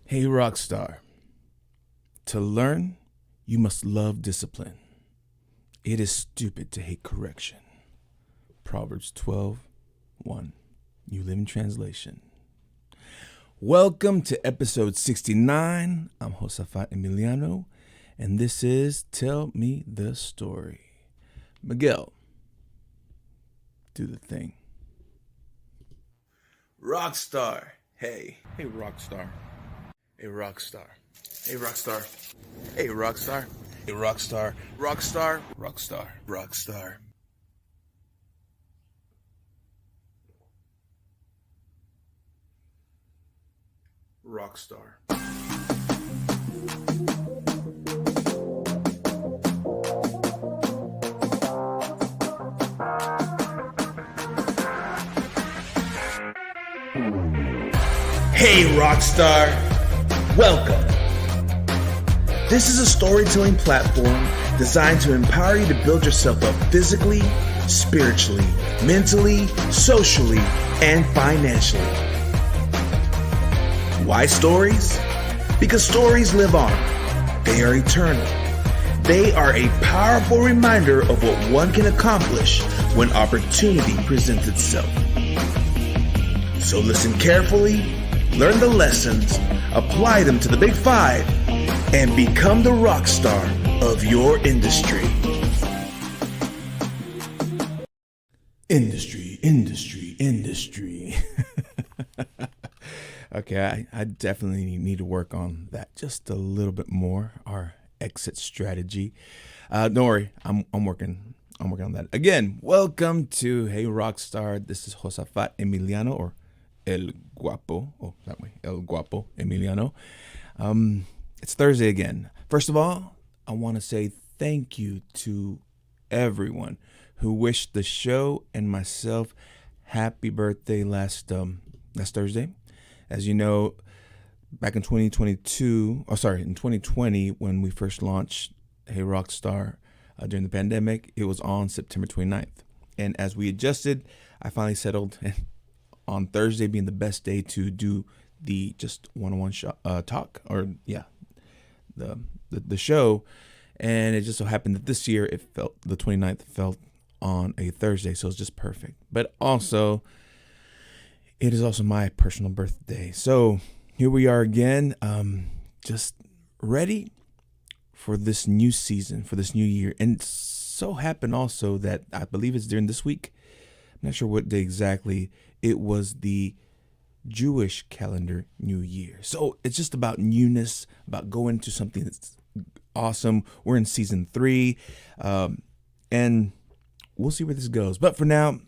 Hey, Rockstar. To learn, you must love discipline. It is stupid to hate correction. Proverbs 12:1. New Living Translation. Welcome to episode 69. I'm Josafat Emiliano, and this is Tell Me the Story. Miguel, do the thing. Rockstar. Hey. Hey, Rockstar. Hey, Rockstar. Hey, Rockstar. Hey, Rockstar. Hey, Rockstar. Rockstar. Rockstar. Rockstar. Rockstar. Hey, Rockstar! Welcome! This is a storytelling platform designed to empower you to build yourself up physically, spiritually, mentally, socially, and financially. Why stories? Because stories live on. They are eternal. They are a powerful reminder of what one can accomplish when opportunity presents itself. So listen carefully, learn the lessons, apply them to the big five, and become the rock star of your industry. Industry. Okay, I definitely need to work on that just a little bit more. Our exit strategy. Don't worry, I'm working on that. Again, welcome to Hey Rockstar. This is Josafat Emiliano, or El Guapo. Oh, that way, El Guapo Emiliano. It's Thursday again. First of all, I want to say thank you to everyone who wished the show and myself happy birthday last Thursday. As you know, back in 2020, when we first launched Hey Rockstar during the pandemic, it was on September 29th. And as we adjusted, I finally settled on Thursday being the best day to do the just one-on-one talk, or the show. And it just so happened that this year the 29th fell on a Thursday, so it's just perfect. But also, it is also my personal birthday. So here we are again, just ready for this new season, for this new year. And it so happened also that I believe it's during this week. I'm not sure what day exactly. It was the Jewish calendar New Year. So it's just about newness, about going to something that's awesome. We're in season 3, and we'll see where this goes. But for now,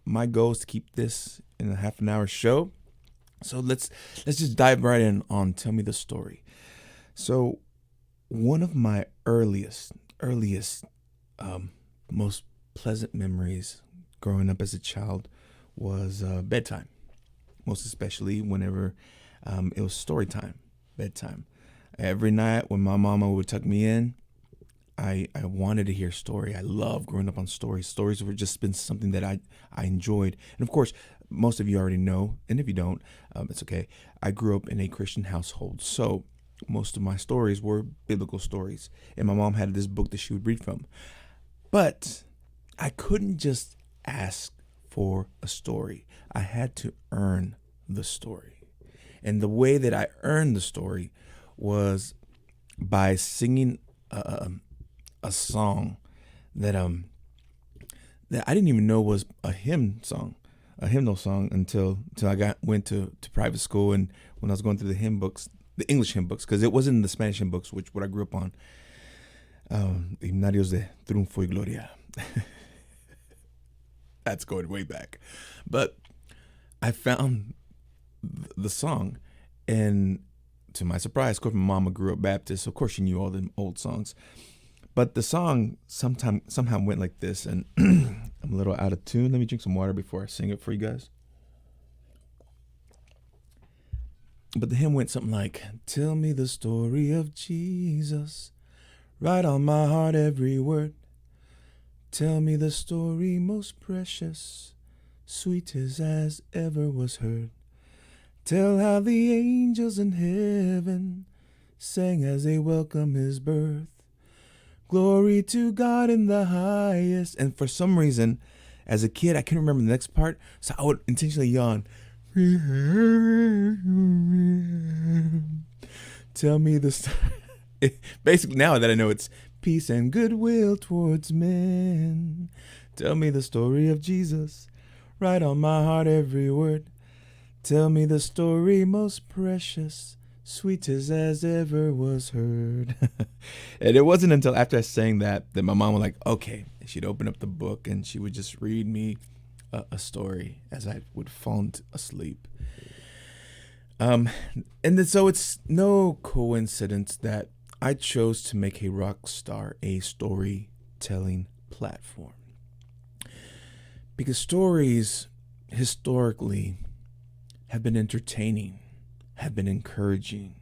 my goal is to keep this in a half an hour show. So let's just dive right in on Tell Me the Story. So one of my earliest, most pleasant memories growing up as a child was bedtime. Most especially whenever it was story time, bedtime. Every night when my mama would tuck me in, I wanted to hear a story. I love growing up on stories. Stories have just been something that I enjoyed. And of course, most of you already know, and if you don't, it's okay. I grew up in a Christian household, so most of my stories were biblical stories. And my mom had this book that she would read from. But I couldn't just ask for a story. I had to earn the story. And the way that I earned the story was by singing a song that I didn't even know was a hymnal song until I went to private school, and when I was going through the English hymn books, because it wasn't the Spanish hymn books, what I grew up on, Himnarios de Triunfo y Gloria. That's going way back. But I found the song, and to my surprise, of course, my mama grew up Baptist, so of course she knew all the old songs. But the song somehow went like this, and I'm a little out of tune. Let me drink some water before I sing it for you guys. But the hymn went something like, tell me the story of Jesus, write on my heart every word. Tell me the story most precious, sweetest as ever was heard. Tell how the angels in heaven sang as they welcome his birth. Glory to God in the highest. And for some reason, as a kid, I couldn't remember the next part, so I would intentionally yawn. Tell me the story. Basically, now that I know it's peace and goodwill towards men. Tell me the story of Jesus. Write on my heart every word. Tell me the story most precious, sweetest as ever was heard. And it wasn't until after I sang that my mom was like, okay. She'd open up the book and she would just read me a story as I would fall asleep. And then, so it's no coincidence that I chose to make a Rockstar a storytelling platform. Because stories historically have been entertaining, have been encouraging.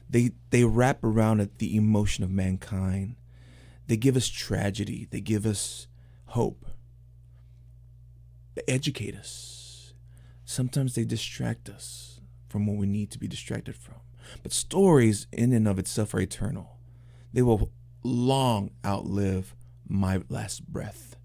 They wrap around at the emotion of mankind. They give us tragedy. They give us hope. They educate us. Sometimes they distract us from what we need to be distracted from. But stories in and of itself are eternal. They will long outlive my last breath.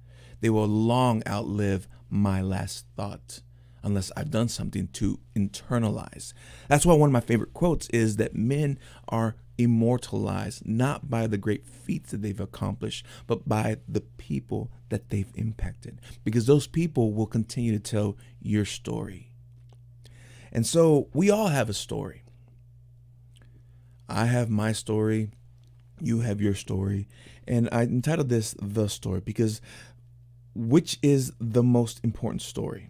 They will long outlive my last thought, unless I've done something to internalize. That's why one of my favorite quotes is that men are immortalized not by the great feats that they've accomplished, but by the people that they've impacted, because those people will continue to tell your story. And so we all have a story. I have my story. You have your story. And I entitled this The Story because which is the most important story?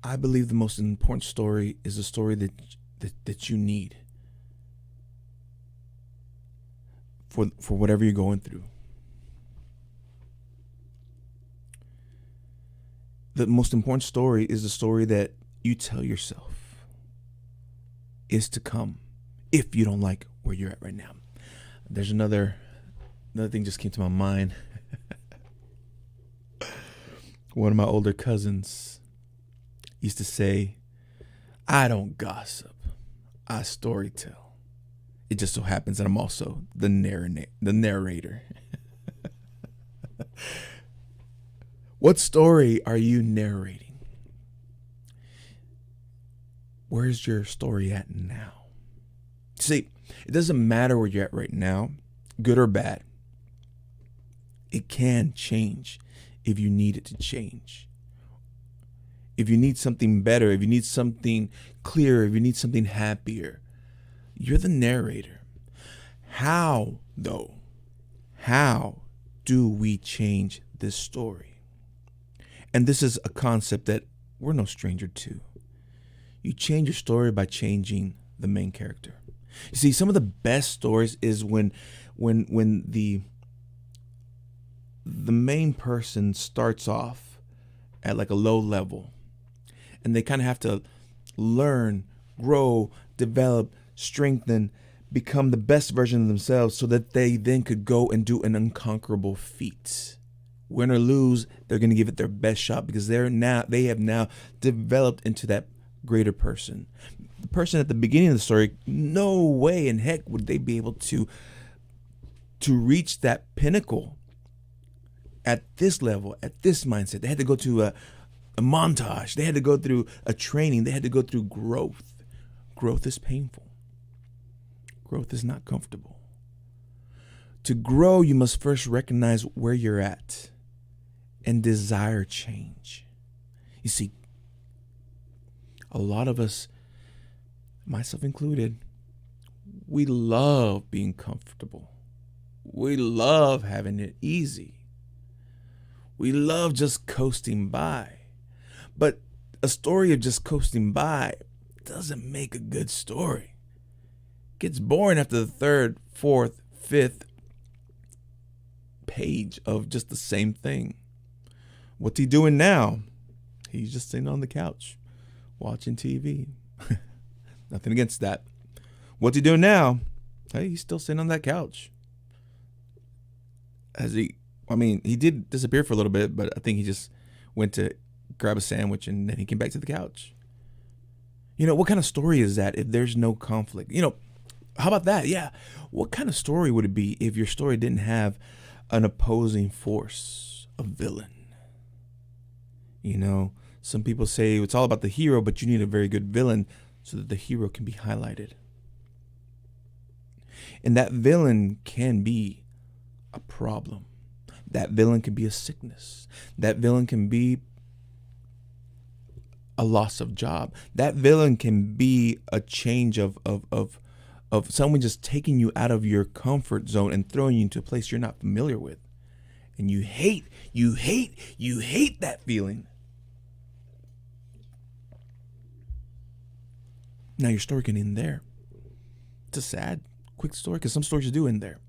I believe the most important story is the story that you need for whatever you're going through. The most important story is the story that you tell yourself is to come if you don't like where you're at right now. There's another thing just came to my mind. One of my older cousins used to say, I don't gossip, I storytell. It just so happens that I'm also the narrator. What story are you narrating? Where's your story at now? See, it doesn't matter where you're at right now, good or bad. It can change if you need it to change. If you need something better, if you need something clearer, if you need something happier, you're the narrator. How, though? How do we change this story? And this is a concept that we're no stranger to. You change your story by changing the main character. You see, some of the best stories is when the main person starts off at like a low level, and they kind of have to learn, grow, develop, strengthen, become the best version of themselves so that they then could go and do an unconquerable feat. Win or lose, they're going to give it their best shot because they have now developed into that greater person. The person at the beginning of the story, no way in heck would they be able to reach that pinnacle at this level, at this mindset. They had to go to a montage. They had to go through a training. They had to go through growth. Growth is painful. Growth is not comfortable. To grow, you must first recognize where you're at and desire change. You see, a lot of us, myself included, we love being comfortable. We love having it easy. We love just coasting by. But a story of just coasting by doesn't make a good story. It gets boring after the third, fourth, fifth page of just the same thing. What's he doing now? He's just sitting on the couch watching TV. Nothing against that. What's he doing now? Hey, he's still sitting on that couch. Has he I mean, he did disappear for a little bit, but I think he just went to grab a sandwich and then he came back to the couch. What kind of story is that if there's no conflict? How about that? Yeah. What kind of story would it be if your story didn't have an opposing force, a villain? Some people say it's all about the hero, but you need a very good villain so that the hero can be highlighted. And that villain can be a problem. That villain can be a sickness. That villain can be a loss of job. That villain can be a change of someone just taking you out of your comfort zone and throwing you into a place you're not familiar with. And you hate that feeling. Now your story can end there. It's a sad, quick story, because some stories do end there.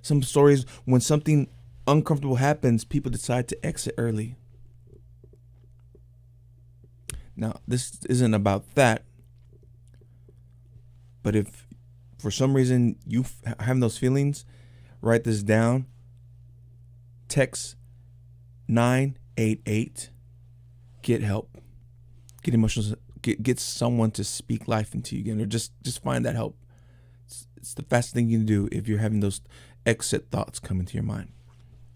Some stories, when something uncomfortable happens, people decide to exit early. Now, this isn't about that. But if for some reason you have those feelings, write this down. Text 988. Get help. Get emotional. Get someone to speak life into you again, or just find that help. It's the fastest thing you can do if you're having those exit thoughts come into your mind.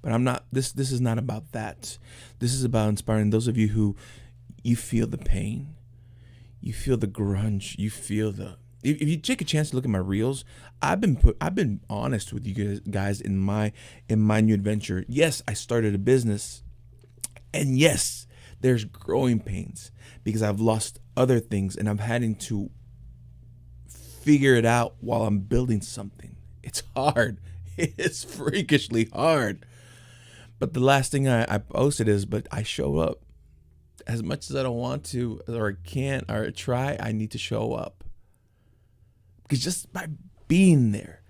But I'm not. This is not about that. This is about inspiring those of you who you feel the pain, you feel the grunge, you feel the. If you take a chance to look at my reels, I've been honest with you guys in my new adventure. Yes, I started a business, and yes, there's growing pains because I've lost other things and I'm having to figure it out while I'm building something. It's hard. It's freakishly hard. But the last thing I posted is, but I show up. As much as I don't want to, or I can't, or try, I need to show up. Because just by being there,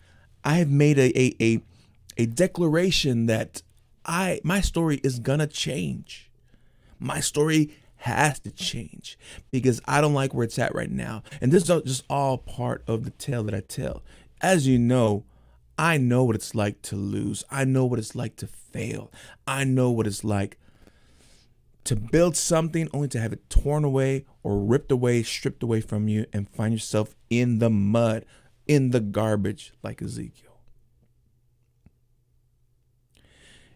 I have made a declaration that my story is gonna change. My story has to change because I don't like where it's at right now. And this is just all part of the tale that I tell. As you know, I know what it's like to lose. I know what it's like to fail. I know what it's like to build something only to have it torn away or ripped away, stripped away from you, and find yourself in the mud, in the garbage like Ezekiel.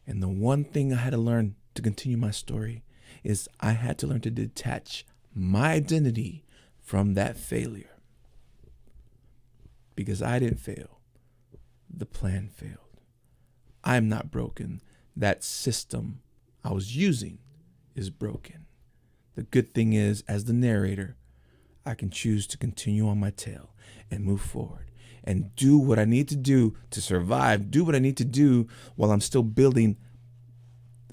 And the one thing I had to learn to continue my story is I had to learn to detach my identity from that failure. Because I didn't fail. The plan failed. I'm not broken. That system I was using is broken. The good thing is, as the narrator, I can choose to continue on my tale and move forward and do what I need to do to survive, do what I need to do while I'm still building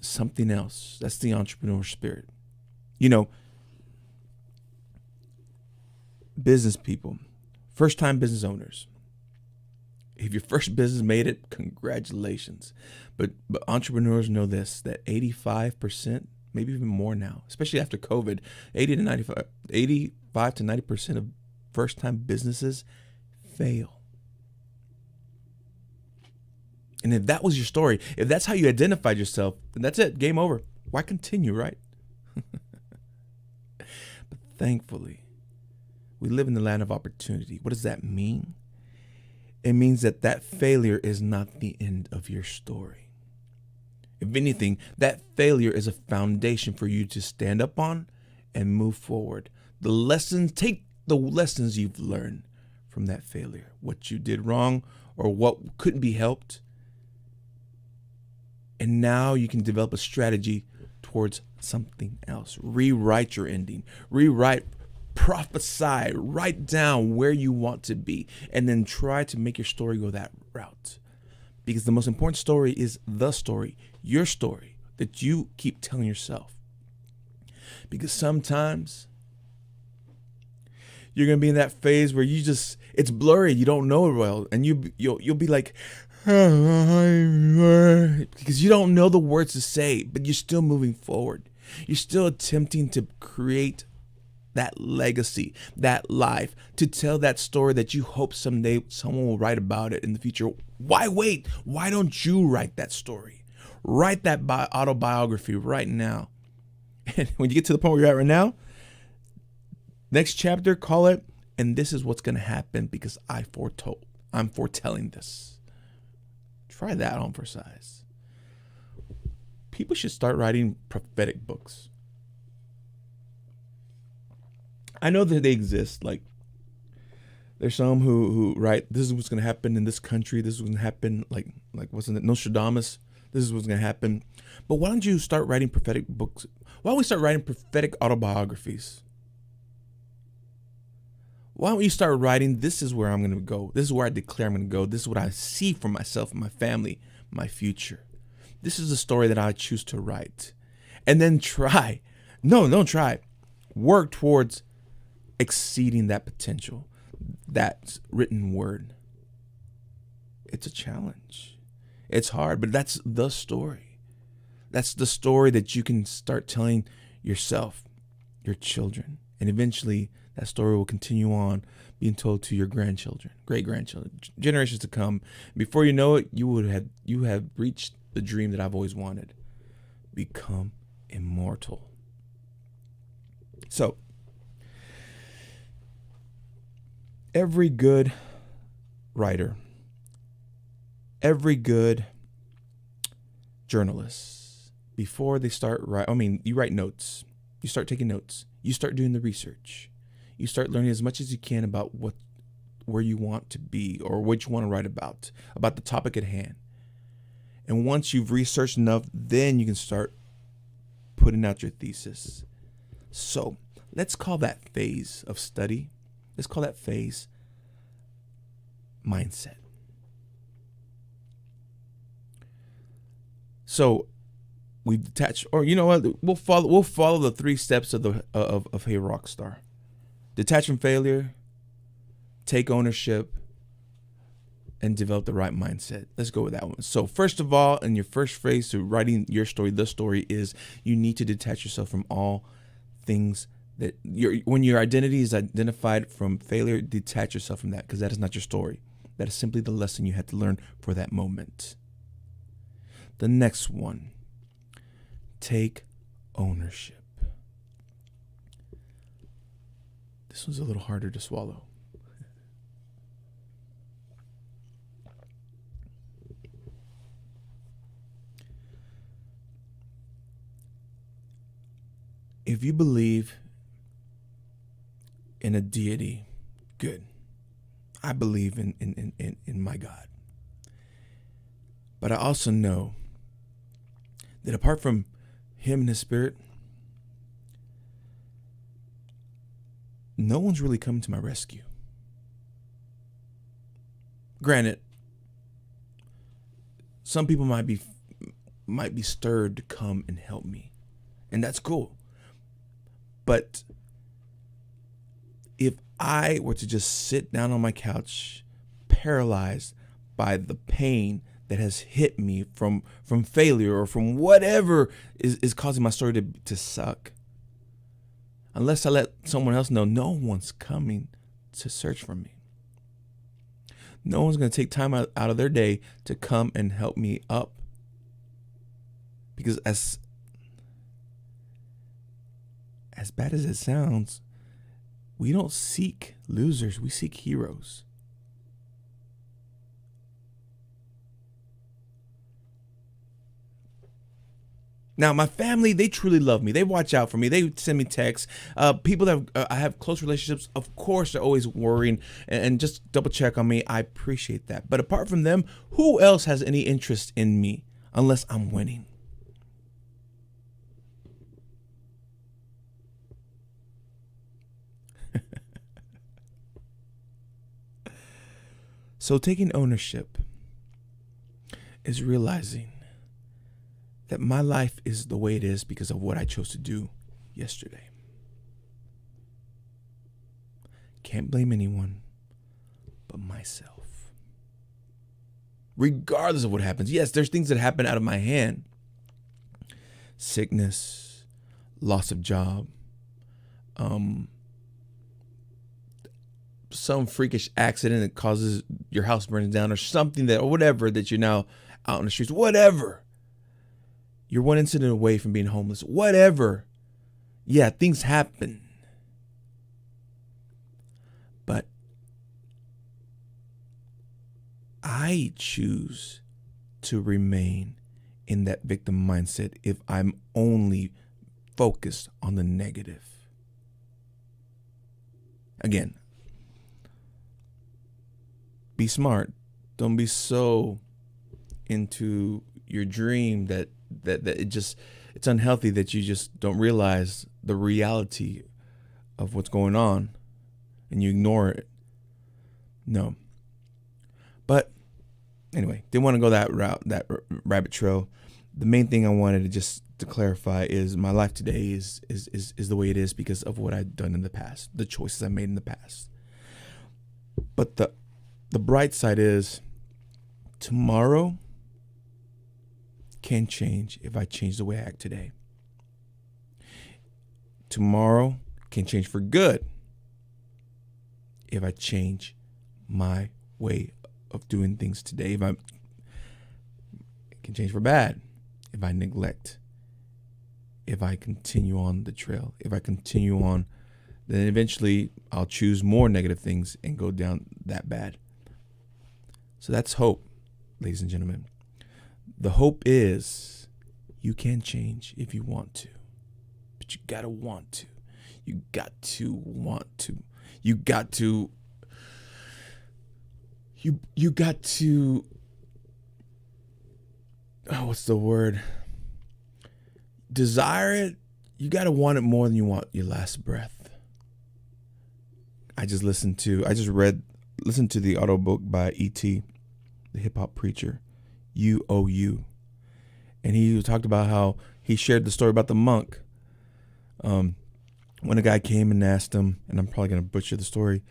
something else. That's the entrepreneur spirit. Business people, first-time business owners. If your first business made it, congratulations. But entrepreneurs know this, that 85%, maybe even more now, especially after COVID, 85 to 90% of first-time businesses fail. And if that was your story, if that's how you identified yourself, then that's it. Game over. Why continue, right? But thankfully, we live in the land of opportunity. What does that mean? It means that failure is not the end of your story. If anything, that failure is a foundation for you to stand up on and move forward. Take the lessons you've learned from that failure, what you did wrong or what couldn't be helped. And now you can develop a strategy towards something else. Rewrite your ending. Prophesy, write down where you want to be, and then try to make your story go that route. Because the most important story is the story, your story that you keep telling yourself. Because sometimes you're going to be in that phase where it's blurry, you don't know it well, and you'll be like, because you don't know the words to say, but you're still moving forward. You're still attempting to create that legacy, that life, to tell that story that you hope someday someone will write about it in the future. Why wait? Why don't you write that story? Write that autobiography right now. And when you get to the point where you're at right now, next chapter, call it, and this is what's going to happen because I'm foretelling this. Try that on for size. People should start writing prophetic books. I know that they exist. Like, there's some who write, this is what's going to happen in this country. This is what's going to happen. Like wasn't it Nostradamus? This is what's going to happen. But why don't you start writing prophetic books? Why don't we start writing prophetic autobiographies? Why don't you start writing, this is where I'm going to go. This is where I declare I'm going to go. This is what I see for myself and my family, my future. This is the story that I choose to write. And then don't try. Work towards exceeding that potential, that written word. It's a challenge. It's hard, but that's the story. That's the story that you can start telling yourself, your children, and eventually that story will continue on being told to your grandchildren, great-grandchildren, generations to come. Before you know it, you have reached the dream that I've always wanted. Become immortal. So, every good writer, every good journalist, before they start you write notes. You start taking notes. You start doing the research. You start learning as much as you can about where you want to be or what you want to write about the topic at hand. And once you've researched enough, then you can start putting out your thesis. So let's call that phase of study, let's call that phase mindset. So we detach, or you know what? We'll follow the 3 steps of Hey Rockstar. Detach from failure, take ownership, and develop the right mindset. Let's go with that one. So first of all, in your first phrase to writing your story, the story is you need to detach yourself from all things that when your identity is identified from failure, detach yourself from that because that is not your story. That is simply the lesson you had to learn for that moment. The next one, take ownership. This one's a little harder to swallow. If you believe in a deity, good. I believe in my God. But I also know that apart from him and his spirit, no one's really come to my rescue. Granted, some people might be stirred to come and help me, and that's cool. But if I were to just sit down on my couch, paralyzed by the pain that has hit me from failure or from whatever is causing my story to suck, unless I let someone else know, no one's coming to search for me. No one's going to take time out of their day to come and help me up. Because as bad as it sounds, we don't seek losers, we seek heroes. Now, my family, they truly love me. They watch out for me. They send me texts. People that I have close relationships, of course, they're always worrying and just double check on me. I appreciate that. But apart from them, who else has any interest in me unless I'm winning? So taking ownership is realizing that my life is the way it is because of what I chose to do yesterday. Can't blame anyone but myself. Regardless of what happens. Yes, there's things that happen out of my hand. Sickness, loss of job, some freakish accident that causes your house burns down or something or whatever that you're now out in the streets, whatever. You're one incident away from being homeless. Whatever. Yeah, things happen. But I choose to remain in that victim mindset if I'm only focused on the negative. Again, be smart. Don't be so into your dream that it's unhealthy that you just don't realize the reality of what's going on and you ignore it. No. But anyway, didn't want to go that route, that rabbit trail. The main thing I wanted to clarify is my life today is the way it is because of what I've done in the past, the choices I made in the past. But the bright side is tomorrow can change if I change the way I act today. Tomorrow can change for good if I change my way of doing things today. It can change for bad if I neglect. If I continue on the trail, if I continue on, then eventually I'll choose more negative things and go down that bad. So that's hope, ladies and gentlemen. The hope is you can change if you want to, but you gotta want to. You got to want to. You got to. You got to. Oh, what's the word? Desire it. You gotta want it more than you want your last breath. I just listened to the audiobook by E.T., the hip hop preacher, U.O.U. And he talked about how he shared the story about the monk. When a guy came and asked him, and I'm probably gonna butcher the story,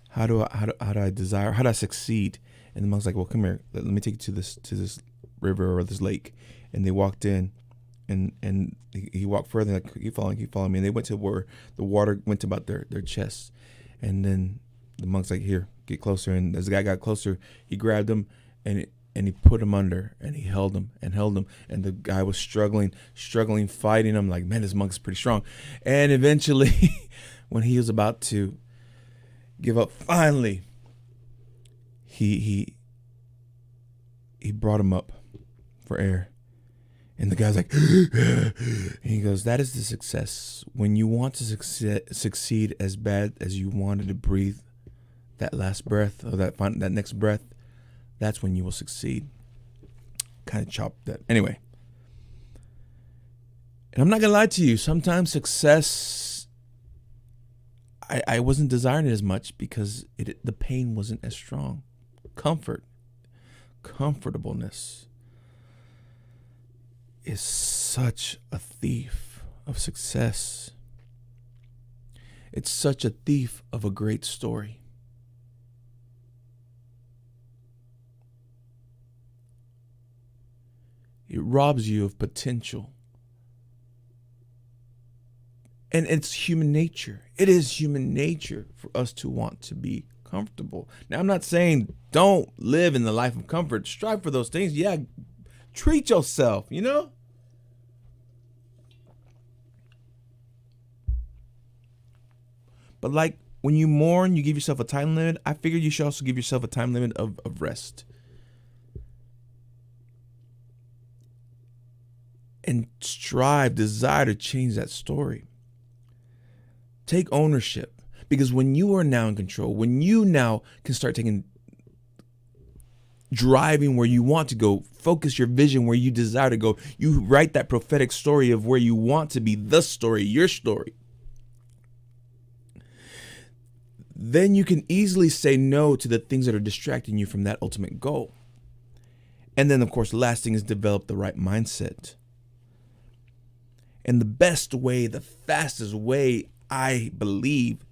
how do I succeed? And the monk's like, well, come here, let me take you to this river or this lake. And they walked in, and he walked further, like, keep following me. And they went to where the water went to about their chests. And then the monk's like, here, get closer. And as the guy got closer, he grabbed him and he put him under, and he held him. And the guy was struggling, fighting him. Like, man, this monk's pretty strong. And eventually, when he was about to give up, finally, he brought him up for air. And the guy's like, and he goes, that is the success. When you want to succeed as bad as you wanted to breathe that last breath or that next breath, that's when you will succeed. Kind of chopped that. Anyway. And I'm not going to lie to you. Sometimes success, I wasn't desiring it as much because the pain wasn't as strong. Comfortableness is such a thief of success. It's such a thief of a great story. It robs you of potential. And it's human nature. It is human nature for us to want to be comfortable. Now, I'm not saying don't live in the life of comfort. Strive for those things. Yeah, treat yourself, But like when you mourn, you give yourself a time limit. I figure you should also give yourself a time limit of rest. And desire to change that story. Take ownership. Because when you are now in control, when you now can start driving where you want to go, focus your vision where you desire to go, you write that prophetic story of where you want to be, the story, your story. Then you can easily say no to the things that are distracting you from that ultimate goal. And then, of course, the last thing is develop the right mindset. And the best way, the fastest way, I believe,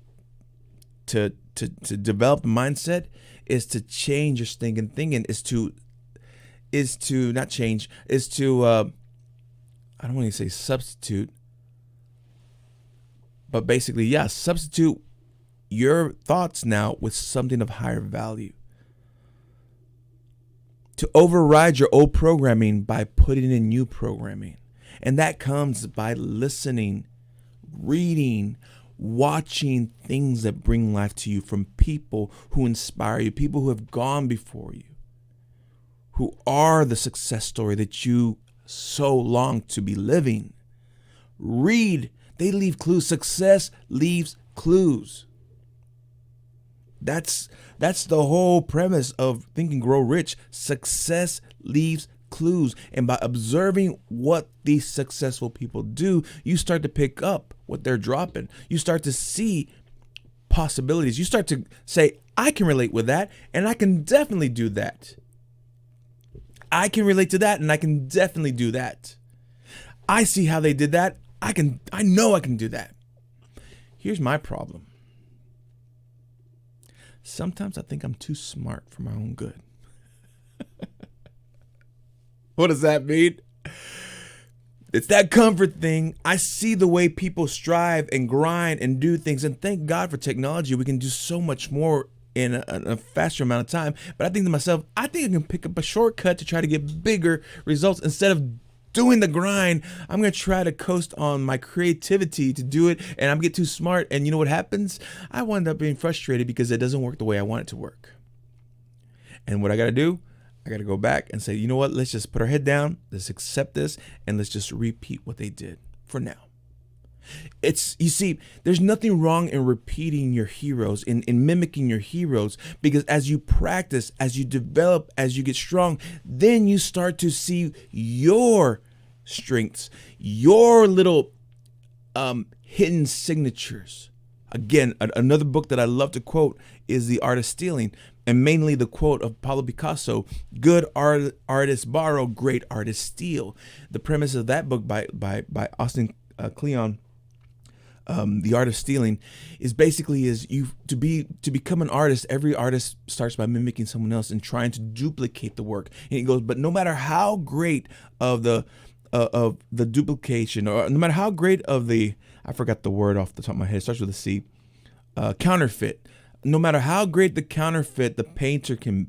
to develop the mindset is to change your stinking thinking, is to I don't want to say substitute, but basically, yeah, substitute your thoughts now with something of higher value. to override your old programming by putting in new programming. And that comes by listening, reading, watching things that bring life to you from people who inspire you, people who have gone before you, who are the success story that you so long to be living. Read. They leave clues. Success leaves clues. That's the whole premise of Think and Grow Rich. Success leaves clues. And by observing what these successful people do, you start to pick up what they're dropping. You start to see possibilities. You start to say, I can relate with that, and I can definitely do that. I can relate to that, and I can definitely do that. I see how they did that. I know I can do that. Here's my problem. Sometimes I think I'm too smart for my own good. What does that mean? It's that comfort thing. I see the way people strive and grind and do things, and thank God for technology. We can do so much more in a faster amount of time. But I think to myself, I think I can pick up a shortcut to try to get bigger results. Instead of doing the grind, I'm going to try to coast on my creativity to do it, and I'm get too smart. And you know what happens? I wind up being frustrated because it doesn't work the way I want it to work. And what I got to do, I got to go back and say, you know what? Let's just put our head down. Let's accept this, and let's just repeat what they did for now. You see, there's nothing wrong in repeating your heroes, in mimicking your heroes, because as you practice, as you develop, as you get strong, then you start to see your strengths, your little hidden signatures. Again, another book that I love to quote is The Art of Stealing, and mainly the quote of Pablo Picasso: "Good artists borrow, great artists steal." The premise of that book by Austin Kleon, The Art of Stealing, is basically to become an artist. Every artist starts by mimicking someone else and trying to duplicate the work. And he goes, but no matter how great of the duplication, or no matter how great of the, I forgot the word off the top of my head, it starts with a C, counterfeit. No matter how great the counterfeit, the painter can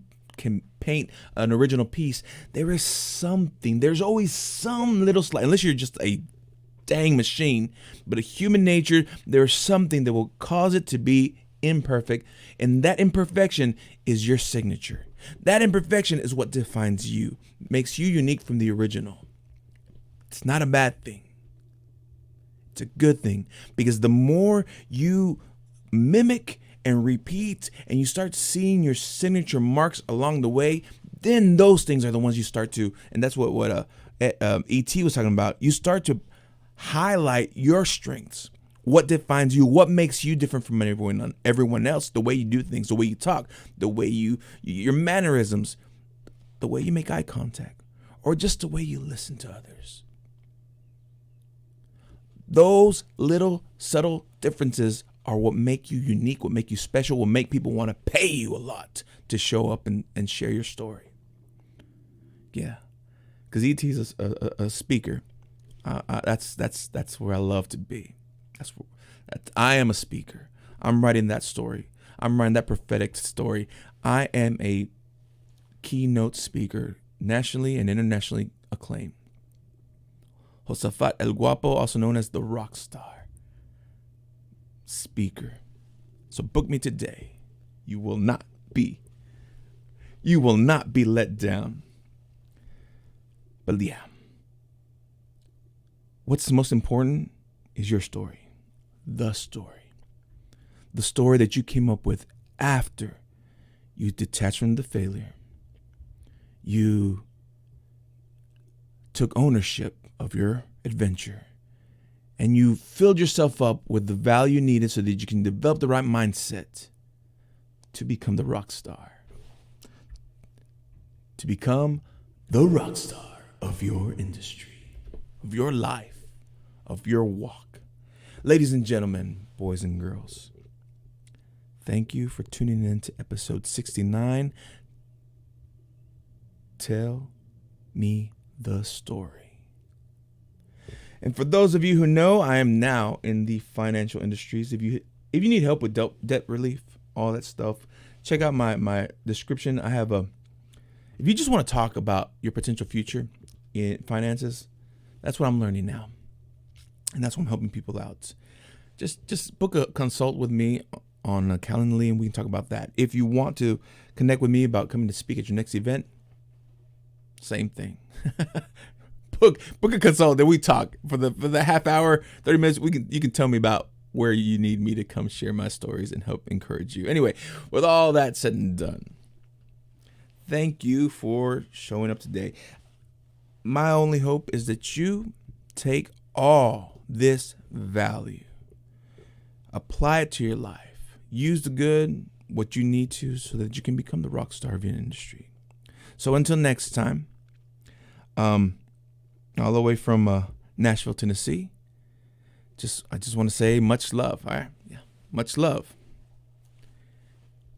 paint an original piece, there's always some little slight, unless you're just a dang machine, but a human nature, there's something that will cause it to be imperfect, and that imperfection is your signature. That imperfection is what defines you, makes you unique from the original. It's not a bad thing. It's a good thing, because the more you mimic and repeat, and you start seeing your signature marks along the way, then those things are the ones you start to, and that's what E.T. was talking about. You start to highlight your strengths, what defines you, what makes you different from everyone else, the way you do things, the way you talk, the way your mannerisms, the way you make eye contact, or just the way you listen to others. Those little subtle differences are what make you unique, what make you special, what make people want to pay you a lot to show up and share your story. Yeah, because E.T.'s a speaker. That's where I love to be. I am a speaker. I'm writing that story. I'm writing that prophetic story. I am a keynote speaker, nationally and internationally acclaimed. Josafat El Guapo, also known as the Rockstar speaker. So book me today. You will not be let down. But yeah, what's most important is your story. The story that you came up with after you detached from the failure. You took ownership of your adventure, and you filled yourself up with the value needed so that you can develop the right mindset to become the rock star. To become the rock star of your industry, of your life, of your walk. Ladies and gentlemen, boys and girls, thank you for tuning in to episode 69. Tell me the story. And for those of you who know, I am now in the financial industries. If you need help with debt relief, all that stuff, check out my description. I have If you just want to talk about your potential future in finances, that's what I'm learning now. And that's what I'm helping people out. Just book a consult with me on Calendly, and we can talk about that. If you want to connect with me about coming to speak at your next event, same thing. book a consult, then we talk for the half hour, 30 minutes. You can tell me about where you need me to come share my stories and help encourage you. Anyway, with all that said and done, thank you for showing up today. My only hope is that you take all this value, apply it to your life, use the good, what you need to, so that you can become the rock star of your industry. So until next time, all the way from Nashville, Tennessee, I just want to say much love. All right, yeah, much love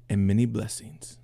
and many blessings.